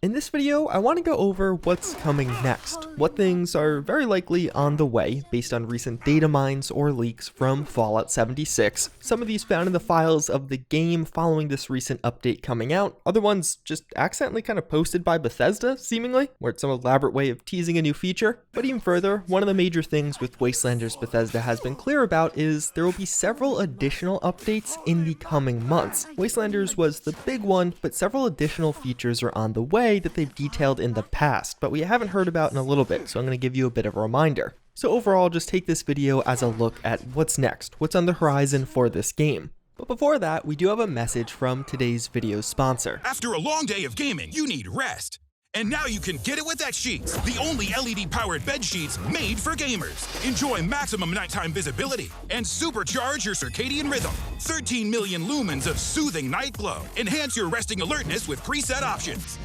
In this video, I want to go over what's coming next, what things are very likely on the way based on recent data mines or leaks from Fallout 76, some of these found in the files of the game following this recent update coming out, other ones just accidentally kind of posted by Bethesda, seemingly, where it's some elaborate way of teasing a new feature. But even further, one of the major things with Wastelanders Bethesda has been clear about is there will be several additional updates in the coming months. Wastelanders was the big one, but several additional features are on the way that they've detailed in the past, but we haven't heard about in a little bit, so I'm going to give you a bit of a reminder. So overall, just take this video as a look at what's next, what's on the horizon for this game. But before that, we do have a message from today's video sponsor. After a long day of gaming, you need rest. And now you can get it with X Sheets, the only LED-powered bed sheets made for gamers. Enjoy maximum nighttime visibility and supercharge your circadian rhythm. 13 million lumens of soothing night glow. Enhance your resting alertness with preset options.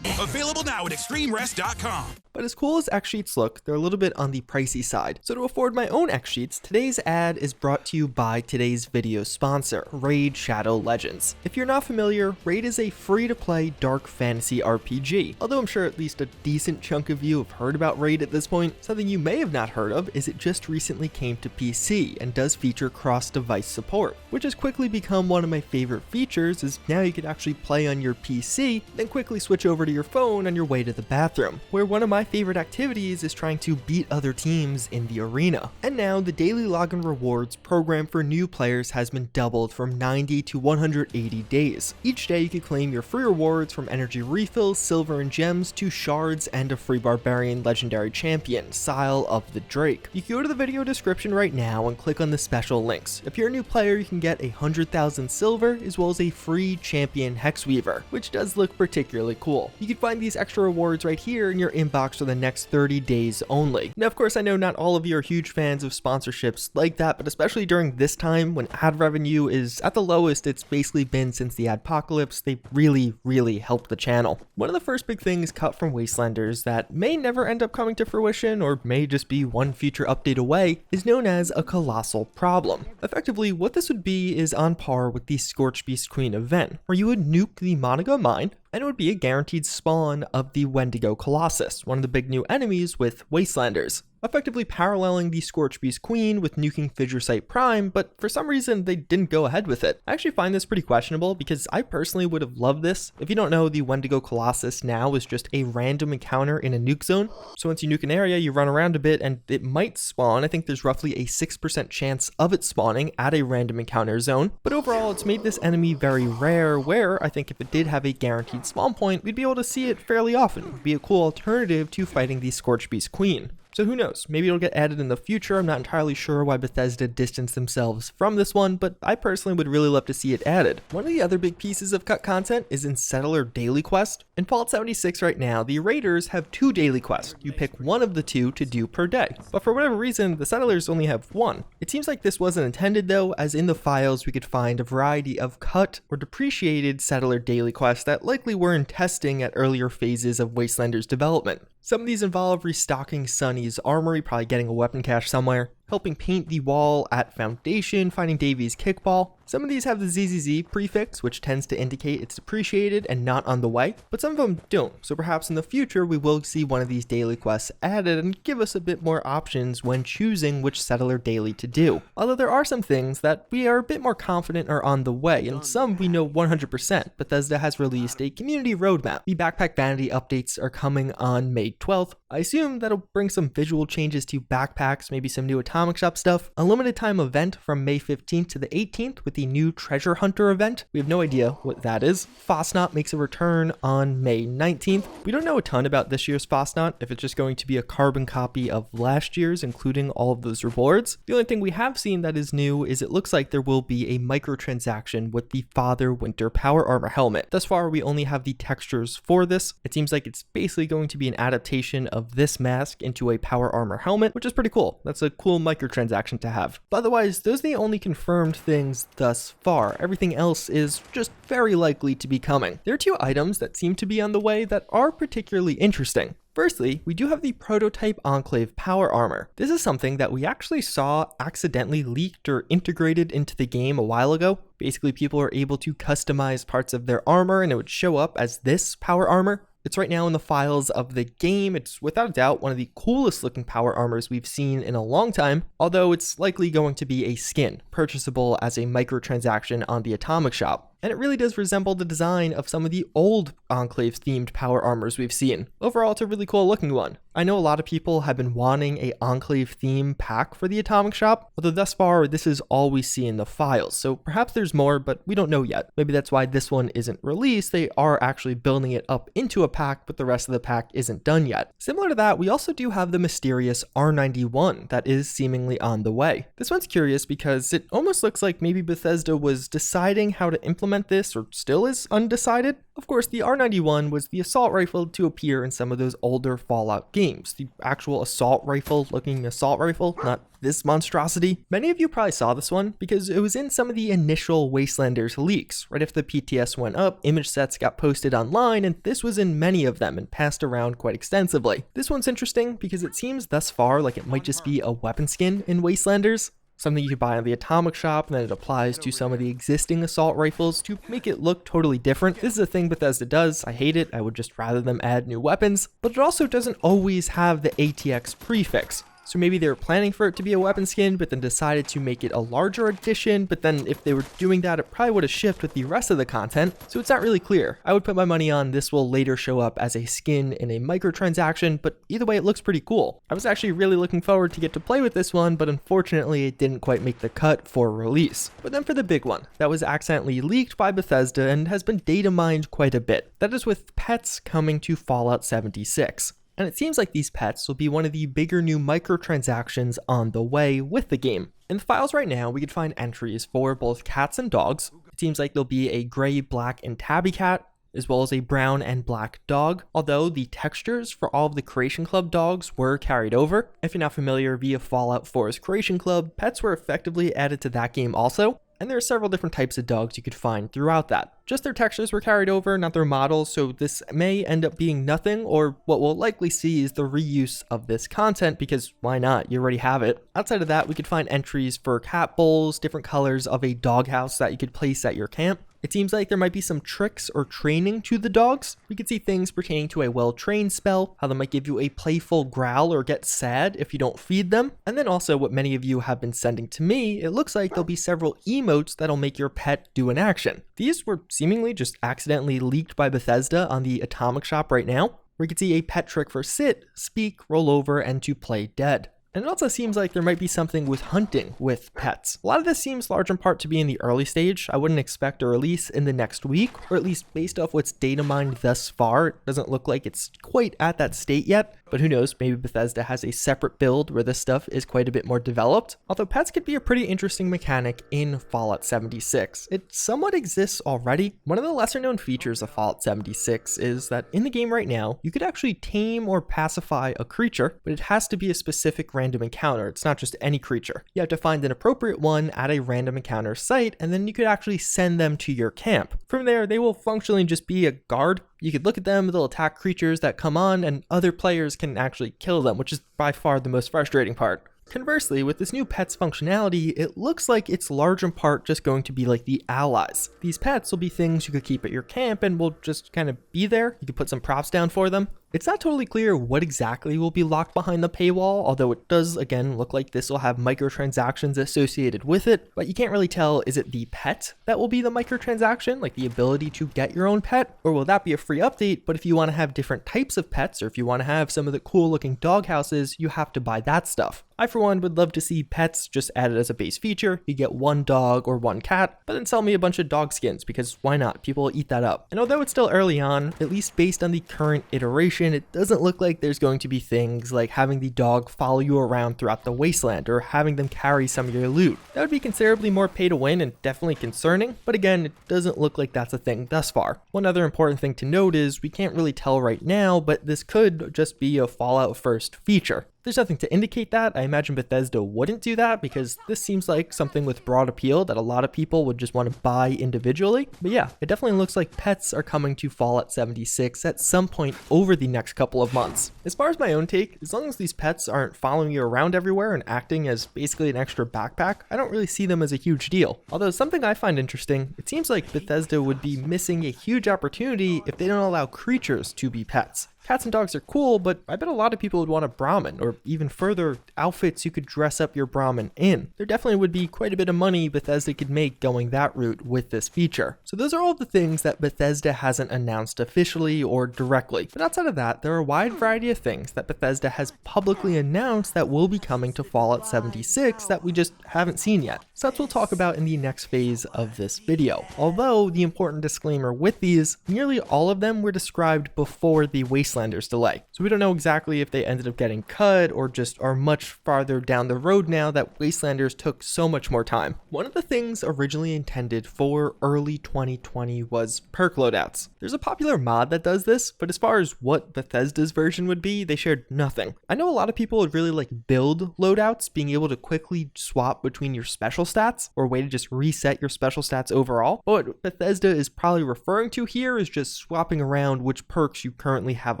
Available now at extremrest.com. But as cool as X Sheets look, they're a little bit on the pricey side. So to afford my own X Sheets, today's ad is brought to you by today's video sponsor, Raid Shadow Legends. If you're not familiar, Raid is a free-to-play dark fantasy RPG. Although I'm sure at least a decent chunk of you have heard about Raid at this point, something you may have not heard of is it just recently came to PC and does feature cross-device support, which has quickly become one of my favorite features, as now you could actually play on your PC, then quickly switch over to your phone on your way to the bathroom, where one of my favorite activities is trying to beat other teams in the arena. And now the daily login rewards program for new players has been doubled from 90 to 180 days. Each day you can claim your free rewards from energy refills, silver and gems to shards and a free barbarian legendary champion, Sile of the Drake. You can go to the video description right now and click on the special links. If you're a new player, you can get 100,000 silver as well as a free champion Hexweaver, which does look particularly cool. You can find these extra rewards right here in your inbox for the next 30 days only. Now, of course, I know not all of you are huge fans of sponsorships like that, but especially during this time when ad revenue is at the lowest it's basically been since the adpocalypse, they really helped the channel. One of the first big things cut from Wastelanders that may never end up coming to fruition or may just be one future update away is known as a colossal problem. Effectively, what this would be is on par with the Scorchbeast Queen event, where you would nuke the Monaco mine and it would be a guaranteed spawn of the Wendigo Colossus, one of the big new enemies with Wastelanders, effectively paralleling the Scorchbeast Queen with nuking Fidgersite Prime, but for some reason they didn't go ahead with it. I actually find this pretty questionable because I personally would have loved this. If you don't know, the Wendigo Colossus now is just a random encounter in a nuke zone. So once you nuke an area, you run around a bit and it might spawn. I think there's roughly a 6% chance of it spawning at a random encounter zone. But overall, it's made this enemy very rare, where I think if it did have a guaranteed spawn point, we'd be able to see it fairly often. It'd be a cool alternative to fighting the Scorchbeast Queen. So who knows, maybe it'll get added in the future. I'm not entirely sure why Bethesda distanced themselves from this one, but I personally would really love to see it added. One of the other big pieces of cut content is in Settler Daily Quest. In Fallout 76 right now, the Raiders have 2 daily quests. You pick one of the 2 to do per day, but for whatever reason, the Settlers only have 1. It seems like this wasn't intended though, as in the files we could find a variety of cut or depreciated Settler Daily quests that likely were in testing at earlier phases of Wastelanders development. Some of these involve restocking Sonny's armory, probably getting a weapon cache somewhere, helping paint the wall at Foundation, finding Davy's kickball. Some of these have the ZZZ prefix, which tends to indicate it's depreciated and not on the way, but some of them don't, so perhaps in the future we will see one of these daily quests added and give us a bit more options when choosing which Settler Daily to do. Although there are some things that we are a bit more confident are on the way, and some we know 100%. Bethesda has released a community roadmap. The Backpack Vanity updates are coming on May 12th. I assume that'll bring some visual changes to backpacks, maybe some new Atomic Shop stuff, a limited time event from May 15th to the 18th with the new Treasure Hunter event. We have no idea what that is. Fosnot makes a return on May 19th. We don't know a ton about this year's Fosnot, if it's just going to be a carbon copy of last year's, including all of those rewards. The only thing we have seen that is new is it looks like there will be a microtransaction with the Father Winter Power Armor helmet. Thus far, we only have the textures for this. It seems like it's basically going to be an adaptation of this mask into a Power Armor helmet, which is pretty cool. That's a cool microtransaction to have. But otherwise, those are the only confirmed things thus far. Everything else is just very likely to be coming. There are 2 items that seem to be on the way that are particularly interesting. Firstly, we do have the prototype Enclave power armor. This is something that we actually saw accidentally leaked or integrated into the game a while ago. Basically, people are able to customize parts of their armor and it would show up as this power armor. It's right now in the files of the game. It's without a doubt one of the coolest looking power armors we've seen in a long time, although it's likely going to be a skin, purchasable as a microtransaction on the Atomic Shop. And it really does resemble the design of some of the old Enclave themed power armors we've seen. Overall, it's a really cool looking one. I know a lot of people have been wanting a Enclave theme pack for the Atomic Shop, although thus far this is all we see in the files, so perhaps there's more, but we don't know yet. Maybe that's why this one isn't released. They are actually building it up into a pack, but the rest of the pack isn't done yet. Similar to that, we also do have the mysterious R91 that is seemingly on the way. This one's curious because it almost looks like maybe Bethesda was deciding how to implement this, or still is undecided. Of course, the R91 was the assault rifle to appear in some of those older Fallout games. The actual assault rifle looking assault rifle, not this monstrosity. Many of you probably saw this one because it was in some of the initial Wastelanders leaks. Right after the PTS went up, image sets got posted online, and this was in many of them and passed around quite extensively. This one's interesting because it seems thus far like it might just be a weapon skin in Wastelanders. Something you could buy on the Atomic Shop, and then it applies to some of the existing assault rifles to make it look totally different. This is a thing Bethesda does. I hate it. I would just rather them add new weapons, but it also doesn't always have the ATX prefix. So maybe they were planning for it to be a weapon skin, but then decided to make it a larger edition. But then if they were doing that, it probably would have shipped with the rest of the content. So it's not really clear. I would put my money on this will later show up as a skin in a microtransaction, but either way, it looks pretty cool. I was actually really looking forward to get to play with this one, but unfortunately it didn't quite make the cut for release. But then for the big one, that was accidentally leaked by Bethesda and has been data mined quite a bit. That is with pets coming to Fallout 76. And it seems like these pets will be one of the bigger new microtransactions on the way with the game. In the files right now, we could find entries for both cats and dogs. It seems like there'll be a gray, black, and tabby cat, as well as a brown and black dog, although the textures for all of the Creation Club dogs were carried over. If you're not familiar, via Fallout 4's Creation Club, pets were effectively added to that game also. And there are several different types of dogs you could find throughout that. Just their textures were carried over, not their models, so this may end up being nothing, or what we'll likely see is the reuse of this content, because why not? You already have it. Outside of that, we could find entries for cat bowls, different colors of a doghouse that you could place at your camp. It seems like there might be some tricks or training to the dogs. We could see things pertaining to a well-trained spell, how they might give you a playful growl or get sad if you don't feed them. And then also what many of you have been sending to me, it looks like there'll be several emotes that'll make your pet do an action. These were seemingly just accidentally leaked by Bethesda on the Atomic Shop right now, where you could see a pet trick for sit, speak, roll over, and to play dead. And it also seems like there might be something with hunting with pets. A lot of this seems large in part to be in the early stage. I wouldn't expect a release in the next week, or at least based off what's data mined thus far, it doesn't look like it's quite at that state yet. But who knows, maybe Bethesda has a separate build where this stuff is quite a bit more developed. Although pets could be a pretty interesting mechanic in Fallout 76. It somewhat exists already. One of the lesser known features of Fallout 76 is that in the game right now, you could actually tame or pacify a creature, but it has to be a specific random encounter. It's not just any creature. You have to find an appropriate one at a random encounter site, and then you could actually send them to your camp. From there, they will functionally just be a guard. You could look at them, they'll attack creatures that come on, and other players can actually kill them, which is by far the most frustrating part. Conversely, with this new pets functionality, it looks like it's large in part just going to be like the allies. These pets will be things you could keep at your camp and will just kind of be there. You could put some props down for them. It's not totally clear what exactly will be locked behind the paywall, although it does again look like this will have microtransactions associated with it, but you can't really tell, is it the pet that will be the microtransaction, like the ability to get your own pet, or will that be a free update? But if you want to have different types of pets, or if you want to have some of the cool looking dog houses, you have to buy that stuff. I for one would love to see pets just added as a base feature. You get one dog or one cat, but then sell me a bunch of dog skins, because why not? People will eat that up. And although it's still early on, at least based on the current iteration, it doesn't look like there's going to be things like having the dog follow you around throughout the wasteland or having them carry some of your loot. That would be considerably more pay to win and definitely concerning, but again, it doesn't look like that's a thing thus far. One other important thing to note is we can't really tell right now, but this could just be a Fallout first feature. There's nothing to indicate that. I imagine Bethesda wouldn't do that because this seems like something with broad appeal that a lot of people would just want to buy individually. But yeah, it definitely looks like pets are coming to Fallout 76 at some point over the next couple of months. As far as my own take, as long as these pets aren't following you around everywhere and acting as basically an extra backpack, I don't really see them as a huge deal. Although something I find interesting, it seems like Bethesda would be missing a huge opportunity if they don't allow creatures to be pets. Cats and dogs are cool, but I bet a lot of people would want a Brahmin, or even further, outfits you could dress up your Brahmin in. There definitely would be quite a bit of money Bethesda could make going that route with this feature. So those are all the things that Bethesda hasn't announced officially or directly. But outside of that, there are a wide variety of things that Bethesda has publicly announced that will be coming to Fallout 76 that we just haven't seen yet. So that's what we'll talk about in the next phase of this video. Although, the important disclaimer with these, nearly all of them were described before the Wastelanders delay. So we don't know exactly if they ended up getting cut or just are much farther down the road now that Wastelanders took so much more time. One of the things originally intended for early 2020 was perk loadouts. There's a popular mod that does this, but as far as what Bethesda's version would be, they shared nothing. I know a lot of people would really like build loadouts, being able to quickly swap between your special stats or a way to just reset your special stats overall. But what Bethesda is probably referring to here is just swapping around which perks you currently have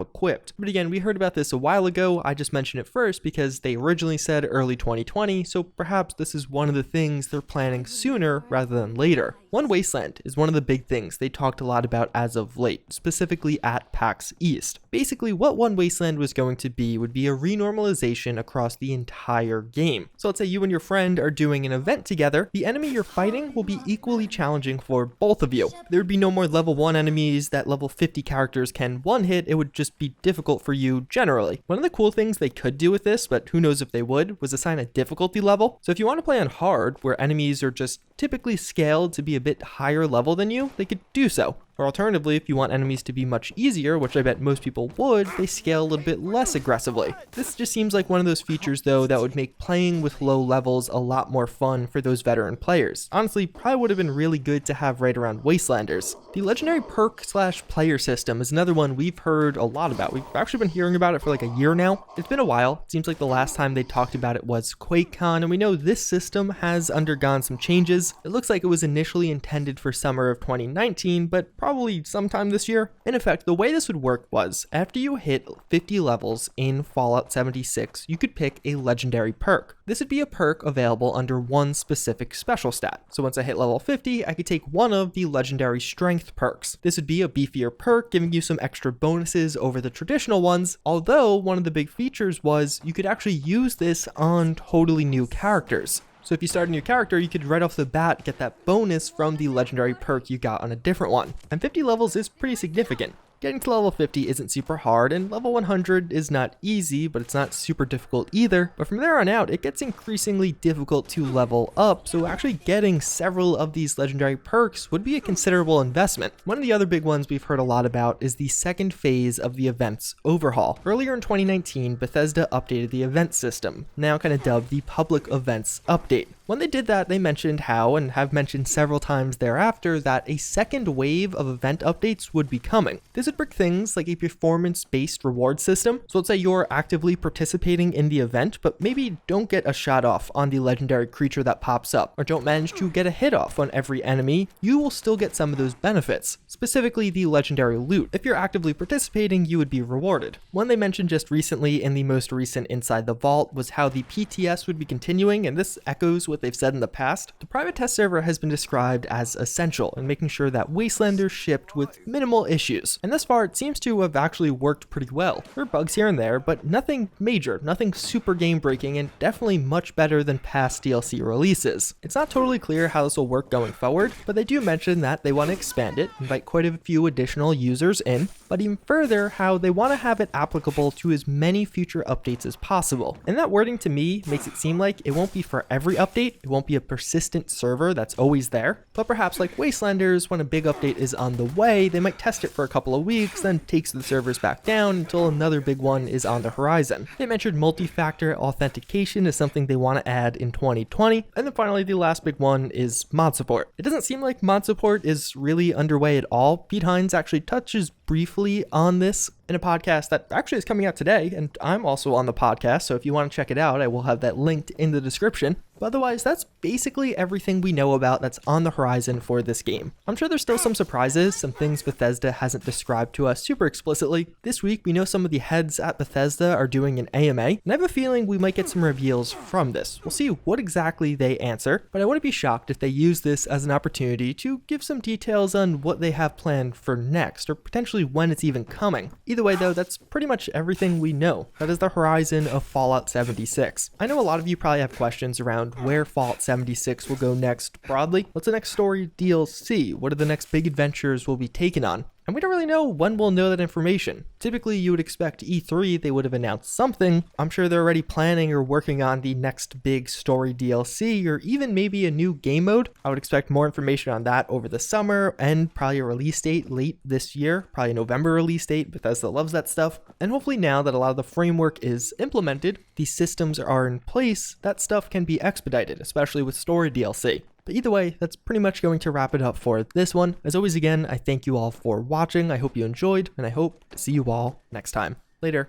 equipped. But again, we heard about this a while ago. I just mentioned it first because they originally said early 2020, so perhaps this is one of the things they're planning sooner rather than later. One Wasteland is one of the big things they talked a lot about as of late, specifically at PAX East. Basically, what One Wasteland was going to be would be a renormalization across the entire game. So let's say you and your friend are doing an event together, the enemy you're fighting will be equally challenging for both of you. There would be no more level 1 enemies that level 50 characters can one-hit, it would just be difficult for you generally. One of the cool things they could do with this, but who knows if they would, was assign a difficulty level. So if you want to play on hard, where enemies are just typically scaled to be a bit higher level than you, they could do so. Or alternatively, if you want enemies to be much easier, which I bet most people would, they scale a little bit less aggressively. This just seems like one of those features though that would make playing with low levels a lot more fun for those veteran players. Honestly, probably would have been really good to have right around Wastelanders. The legendary perk/player system is another one we've heard a lot about. We've actually been hearing about it for like a year now. It's been a while. It seems like the last time they talked about it was QuakeCon, and we know this system has undergone some changes. It looks like it was initially intended for summer of 2019, but probably sometime this year. In effect, the way this would work was, after you hit 50 levels in Fallout 76, you could pick a legendary perk. This would be a perk available under one specific special stat. So once I hit level 50, I could take one of the legendary strength perks. This would be a beefier perk, giving you some extra bonuses over the traditional ones, although one of the big features was you could actually use this on totally new characters. So if you start a new character, you could right off the bat get that bonus from the legendary perk you got on a different one. And 50 levels is pretty significant. Getting to level 50 isn't super hard, and level 100 is not easy, but it's not super difficult either. But from there on out, it gets increasingly difficult to level up, so actually getting several of these legendary perks would be a considerable investment. One of the other big ones we've heard a lot about is the second phase of the events overhaul. Earlier in 2019, Bethesda updated the event system, now kind of dubbed the Public Events Update. When they did that, they mentioned how, and have mentioned several times thereafter, that a second wave of event updates would be coming. This would bring things like a performance-based reward system. So let's say you're actively participating in the event, but maybe don't get a shot off on the legendary creature that pops up, or don't manage to get a hit off on every enemy, you will still get some of those benefits, specifically the legendary loot. If you're actively participating, you would be rewarded. One they mentioned just recently in the most recent Inside the Vault was how the PTS would be continuing, and this echoes what they've said in the past. The private test server has been described as essential in making sure that Wastelanders shipped with minimal issues, and thus far it seems to have actually worked pretty well. There are bugs here and there, but nothing major, nothing super game breaking, and definitely much better than past DLC releases. It's not totally clear how this will work going forward, but they do mention that they want to expand it, invite quite a few additional users in, but even further how they want to have it applicable to as many future updates as possible. And that wording to me makes it seem like it won't be for every update, it won't be a persistent server that's always there, but perhaps like Wastelanders, when a big update is on the way, they might test it for a couple of weeks, then takes the servers back down until another big one is on the horizon. They mentioned multi-factor authentication is something they want to add in 2020, and then finally the last big one is mod support. It doesn't seem like mod support is really underway at all. Pete Hines actually touches briefly on this in a podcast that actually is coming out today, and I'm also on the podcast, so if you want to check it out, I will have that linked in the description. But otherwise, that's basically everything we know about that's on the horizon for this game. I'm sure there's still some surprises, some things Bethesda hasn't described to us super explicitly. This week, we know some of the heads at Bethesda are doing an AMA, and I have a feeling we might get some reveals from this. We'll see what exactly they answer, but I wouldn't be shocked if they use this as an opportunity to give some details on what they have planned for next, or potentially when it's even coming. Either way though, that's pretty much everything we know. That is the horizon of Fallout 76. I know a lot of you probably have questions around where Fallout 76 will go next broadly. What's the next story DLC? What are the next big adventures we'll be taken on? And we don't really know when we'll know that information. Typically, you would expect E3, they would have announced something. I'm sure they're already planning or working on the next big story DLC, or even maybe a new game mode. I would expect more information on that over the summer, and probably a release date late this year, probably a November release date. Bethesda loves that stuff. And hopefully now that a lot of the framework is implemented, these systems are in place, that stuff can be expedited, especially with story DLC. But either way, that's pretty much going to wrap it up for this one. As always, again, I thank you all for watching. I hope you enjoyed, and I hope to see you all next time. Later.